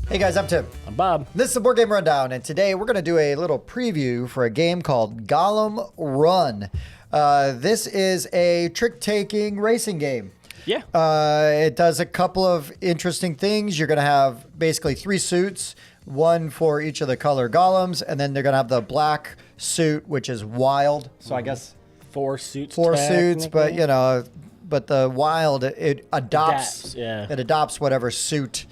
Hey guys, I'm Tim. I'm Bob. This is the Board Game Rundown, and today we're going to do a little preview for a game called Golem Run. This is a trick-taking racing game. Yeah. It does a couple of interesting things. You're going to have basically 3 suits, one for each of the color golems, and then they're going to have the black suit, which is wild. So I guess 4 suits. 4 suits, but you know, but the wild it adopts whatever suit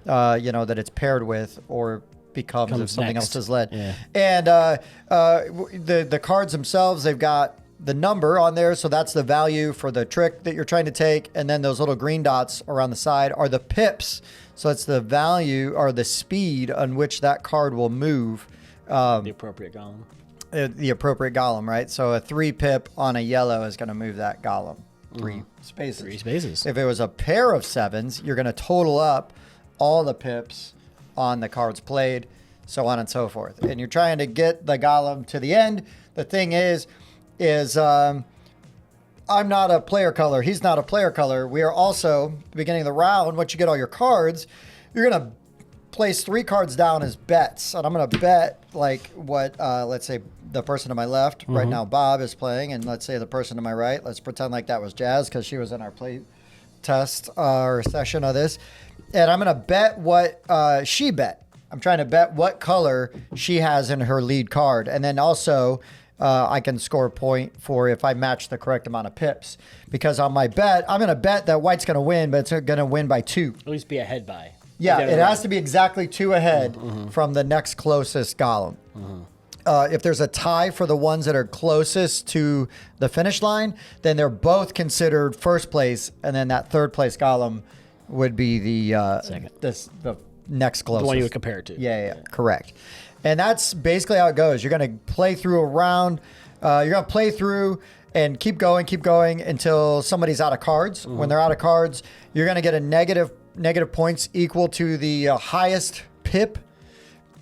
that it's paired with or becomes if something else is led. Yeah. And the cards themselves, they've got the number on there, so that's the value for the trick that you're trying to take, and then those little green dots around the side are the pips, so it's the value or the speed on which that card will move. The appropriate golem. The appropriate golem, right? So a 3 pip on a yellow is going to move that golem 3 spaces. 3 spaces. If it was a pair of 7s, you're going to total up all the pips on the cards played, so on and so forth. And you're trying to get the golem to the end. The thing is I'm not a player color. He's not a player color. We are also, at the beginning of the round, once you get all your cards, you're going to place 3 cards down as bets. And I'm going to bet like what, let's say the person to my left right now, Bob, is playing. And let's say the person to my right, let's pretend like that was Jazz because she was in our play test or session of this. And I'm going to bet what she bet. I'm trying to bet what color she has in her lead card. And then also I can score a point for if I match the correct amount of pips. Because on my bet, I'm going to bet that white's going to win, but it's going to win by 2. At least be ahead by. Yeah, it has to be exactly 2 ahead from the next closest golem. If there's a tie for the ones that are closest to the finish line, then they're both considered first place, and then that third place golem would be the second. The next closest. The one you would compare it to. Yeah, correct. And that's basically how it goes. You're going to play through a round. You're going to play through and keep going until somebody's out of cards. When they're out of cards, you're going to get a negative points equal to the highest pip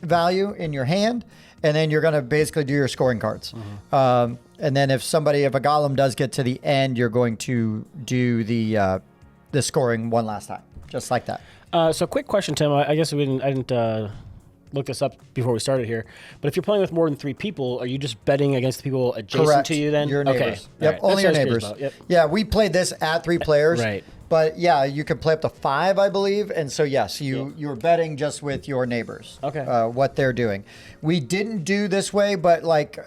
value in your hand. And then you're going to basically do your scoring cards. And then if a golem does get to the end, you're going to do the scoring one last time, just like that. So quick question, Tim. I guess I didn't look this up before we started here. But if you're playing with more than 3 people, are you just betting against the people adjacent to you then? Your neighbors. Okay. Yep, Right. only your neighbors. Yep. Yeah, we played this at 3 players. Right. But yeah, you can play up to 5, I believe. And so, yes, you're betting just with your neighbors. Okay. What they're doing. We didn't do this way, but like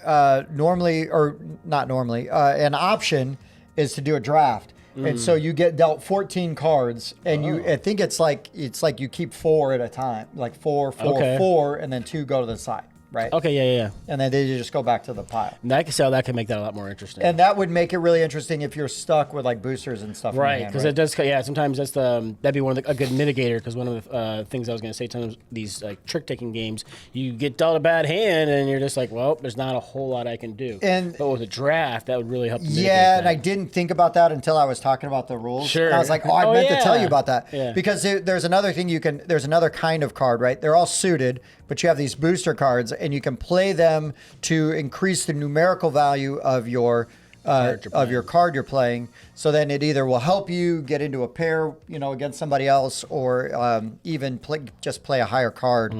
normally, or not normally, an option is to do a draft. And so you get dealt 14 cards, and I think it's like you keep 4 at a time, like 4, 4, and then 2 go to the side, right? Okay, yeah. And then they just go back to the pile. And that can make that a lot more interesting. And that would make it really interesting if you're stuck with like boosters and stuff. Right, because it does. Yeah, sometimes that'd be a good mitigator. Because one of the things I was going to say to these like trick taking games, you get dealt a bad hand, and you're just like, well, there's not a whole lot I can do. But with a draft, that would really help. Yeah, and I didn't think about that until I was talking about the rules. Sure, and I was like, I meant to tell you about that. Yeah. Because there's another thing there's another kind of card, right? They're all suited, but you have these booster cards, and you can play them to increase the numerical value of your card you're playing. So then it either will help you get into a pair, against somebody else, or even play a higher card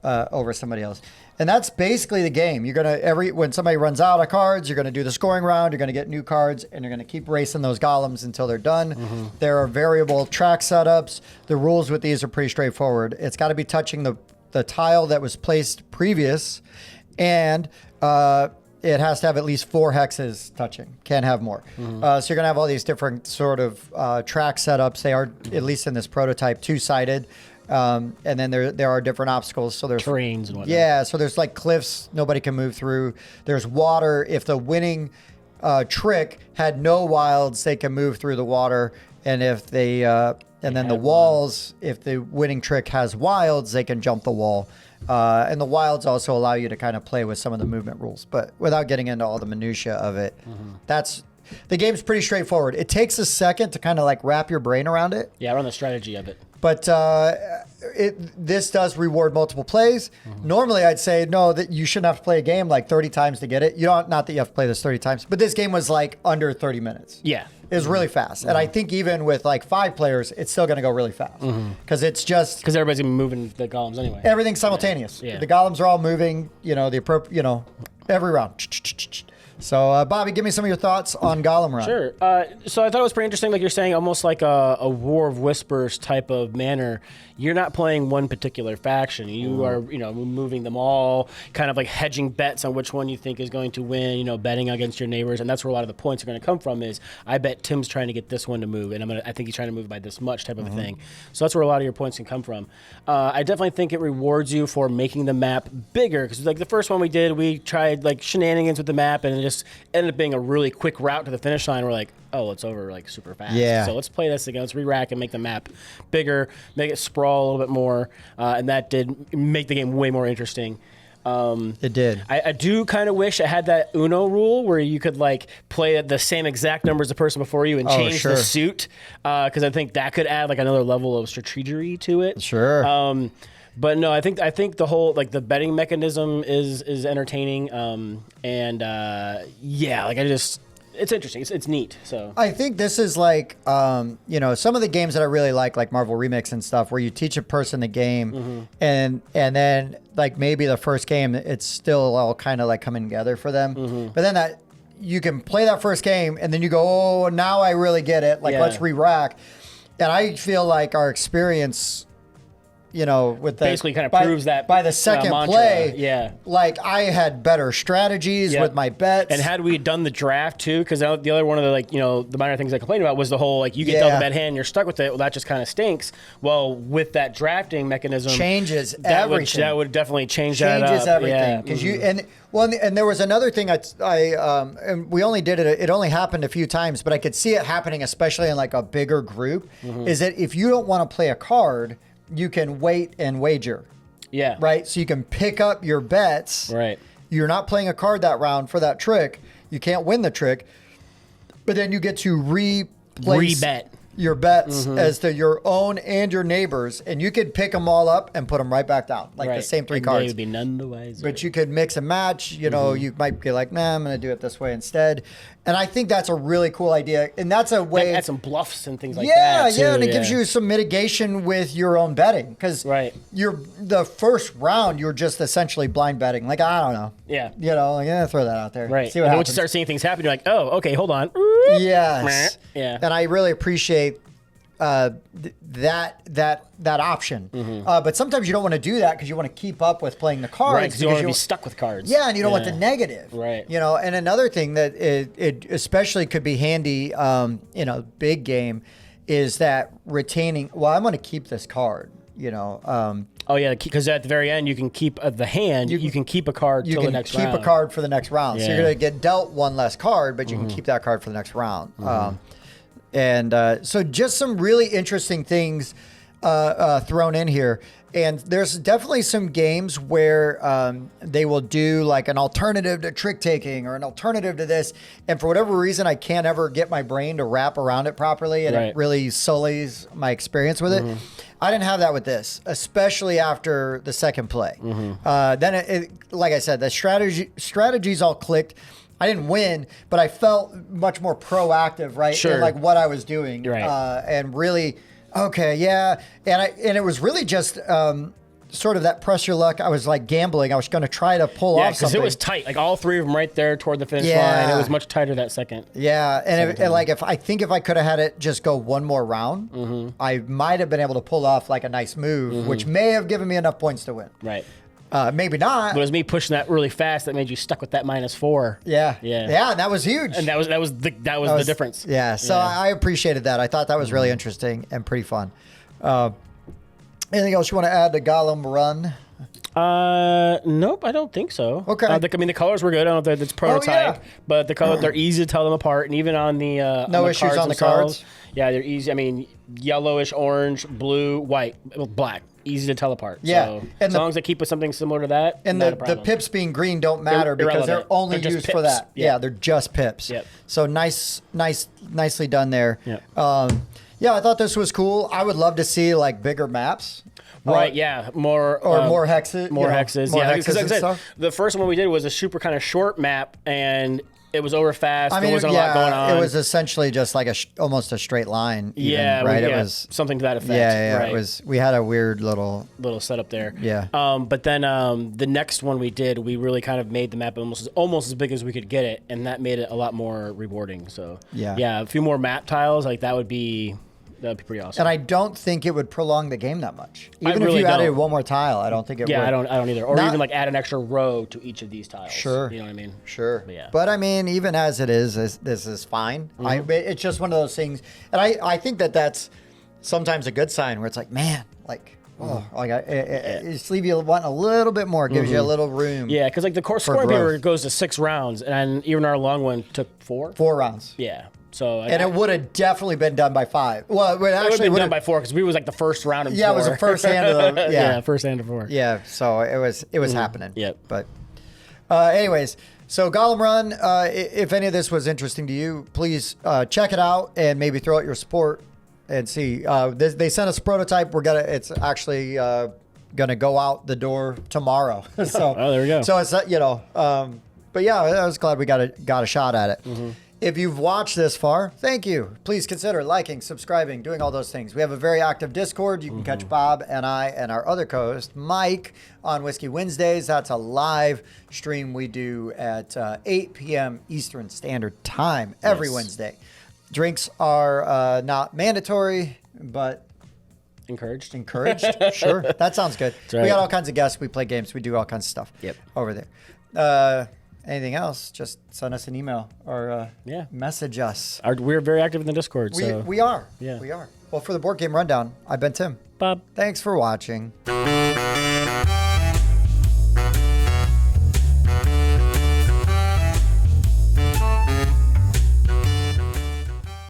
over somebody else. And that's basically the game. You're gonna when somebody runs out of cards, you're gonna do the scoring round. You're gonna get new cards, and you're gonna keep racing those golems until they're done. There are variable track setups. The rules with these are pretty straightforward. It's got to be touching the tile that was placed previous, and it has to have at least 4 hexes touching. Can't have more. So you're going to have all these different sort of track setups. They are, at least in this prototype, 2-sided. And then there are different obstacles. So there's terrains and whatnot. Yeah, so there's like cliffs nobody can move through. There's water. If the winning trick had no wilds, they can move through the water. And if they then the walls, if the winning trick has wilds, they can jump the wall. And the wilds also allow you to kind of play with some of the movement rules, but without getting into all the minutia of it. The game's pretty straightforward. It takes a second to kind of like wrap your brain around it. Yeah, around the strategy of it. But this does reward multiple plays. Normally, I'd say no, that you shouldn't have to play a game like 30 times to get it. You don't, not that you have to play this 30 times, but this game was like under 30 minutes. Yeah. It was really fast. And I think even with like 5 players, it's still going to go really fast. Because it's just... Because everybody's going to be moving the golems anyway. Everything's simultaneous. Yeah. The golems are all moving, the appropriate, every round. So, Bobby, give me some of your thoughts on Golem Run. Sure. So I thought it was pretty interesting, like you're saying, almost like a War of Whispers type of manner. You're not playing one particular faction. You are, moving them all, kind of like hedging bets on which one you think is going to win, betting against your neighbors. And that's where a lot of the points are going to come from is, I bet Tim's trying to get this one to move, and I think he's trying to move by this much type of a thing. So that's where a lot of your points can come from. I definitely think it rewards you for making the map bigger, because like the first one we did, we tried like shenanigans with the map, and it just ended up being a really quick route to the finish line. We're like, oh, it's over like super fast. Yeah. So let's play this again. Let's re-rack and make the map bigger, make it sprawl a little bit more, and that did make the game way more interesting. It did. I do kind of wish I had that Uno rule where you could like play the same exact number as the person before you and change the suit, because I think that could add like another level of strategery to it. Sure. But no, I think the whole like the betting mechanism is entertaining, it's interesting. It's neat. So I think this is like, some of the games that I really like Marvel Remix and stuff, where you teach a person the game, and then like maybe the first game, it's still all kind of like coming together for them. But then that you can play that first game, and then you go, oh, now I really get it. Like let's re-rack. And I feel like our experience, with the basically kind of proves that by the second play, yeah, like I had better strategies with my bets. And had we done the draft too, because the other one of the the minor things I complained about was the whole like you get dealt a bad hand, and you're stuck with it. Well, that just kind of stinks. Well, with that drafting mechanism, changes everything. That would definitely change that up. Changes everything because and there was another thing and we only did it. It only happened a few times, but I could see it happening, especially in like a bigger group. Is that if you don't want to play a card, you can wait and wager. Yeah. Right? So you can pick up your bets. Right. You're not playing a card that round for that trick. You can't win the trick. But then you get to re-bet your bets as to your own and your neighbors. And you could pick them all up and put them right back down. Like the same 3 cards. They would be none the wiser. But you could mix and match. You might be like, nah, I'm going to do it this way instead. And I think that's a really cool idea. And that's a way... add some bluffs and things like that, too. Yeah, and it gives you some mitigation with your own betting. Because the first round, you're just essentially blind betting. Like, I don't know. Yeah. Throw that out there. Right. See what happens. Once you start seeing things happen, you're like, oh, okay, hold on. Yes. Yeah. And I really appreciate that option. But sometimes you don't want to do that because you want to keep up with playing the cards. Right, because you don't want to be stuck with cards. Yeah, and you don't want the negative. Right. And another thing that it especially could be handy, big game, is that retaining, well, I'm going to keep this card, Oh, yeah, because at the very end, you can keep the hand. You can keep a card till the next round. You can keep a card for the next round. So you're going to get dealt one less card, but you can keep that card for the next round. So just some really interesting things thrown in here. And there's definitely some games where they will do like an alternative to trick taking or an alternative to this. And for whatever reason, I can't ever get my brain to wrap around it properly. And it really sullies my experience with it. I didn't have that with this, especially after the second play. Then, like I said, the strategies all clicked. I didn't win, but I felt much more proactive, right? Sure. In like what I was doing. Right. And really, okay, yeah. And it was really just sort of that press your luck. I was like gambling. I was going to try to pull off something. Because it was tight. Like all 3 of them right there toward the finish line. It was much tighter that second. Yeah. And if I could have had it just go one more round, I might have been able to pull off like a nice move, which may have given me enough points to win. Right. Maybe not. But it was me pushing that really fast that made you stuck with that -4. Yeah. And that was huge. And that was the difference. Yeah. So I appreciated that. I thought that was really interesting and pretty fun. Anything else you want to add to Golem Run? Nope, I don't think so. Okay. The colors were good. I don't know if it's prototype, but the colors, they're easy to tell them apart. And even on the no issues on the cards. Yeah, they're easy. I mean, yellowish, orange, blue, white, black. Easy to tell apart. Yeah. So as long as they keep with something similar to that, and the pips being green don't matter because they're only used for that. Yeah, they're just pips. Yep. So nicely done there. Yep. Yeah, I thought this was cool. I would love to see like bigger maps. Right, yeah, more hexes, more hexes. more Yeah, hexes because like I and said, stuff. the first one we did was a super kind of short map, and it was over fast. I mean, there wasn't a lot going on. It was essentially just like almost a straight line. Even, right? Yeah, It was something to that effect. Yeah, right. It was. We had a weird little setup there. Yeah. But then the next one we did, we really kind of made the map almost as big as we could get it, and that made it a lot more rewarding. So yeah, a few more map tiles like that would be pretty awesome. And I don't think it would prolong the game that much. Even really if you added don't. one more tile, I don't think it would. Yeah, I don't either. Or even like add an extra row to each of these tiles. Sure. You know what I mean? Sure. But, yeah. But I mean, even as it is, this is fine. It's just one of those things. And I think that's sometimes a good sign where it's like, man, like, just leave you wanting a little bit more, gives you a little room. Yeah, because like the scoring paper goes to 6 rounds, and even our long one took 4. 4 rounds. Yeah. So it would have definitely been done by 5. Well, it would have actually been done by 4 because we was like the first round of 4. Yeah, it was the first hand of the first hand of 4. Yeah, so it was happening. Yep. But anyways, so Golem Run, if any of this was interesting to you, please check it out and maybe throw out your support and see. They sent us a prototype. It's actually gonna go out the door tomorrow. So oh, there we go. So it's but yeah, I was glad we got a shot at it. If you've watched this far, thank you. Please consider liking, subscribing, doing all those things. We have a very active Discord. You can catch Bob and I and our other co-host, Mike, on Whiskey Wednesdays. That's a live stream we do at 8 p.m. Eastern Standard Time every Wednesday. Drinks are not mandatory, but encouraged. Sure. That sounds good. Right. We got all kinds of guests. We play games. We do all kinds of stuff over there. Anything else, just send us an email or message us. We're very active in the Discord. We are. Yeah. We are. Well, for the Board Game Rundown, I've been Tim. Bob. Thanks for watching.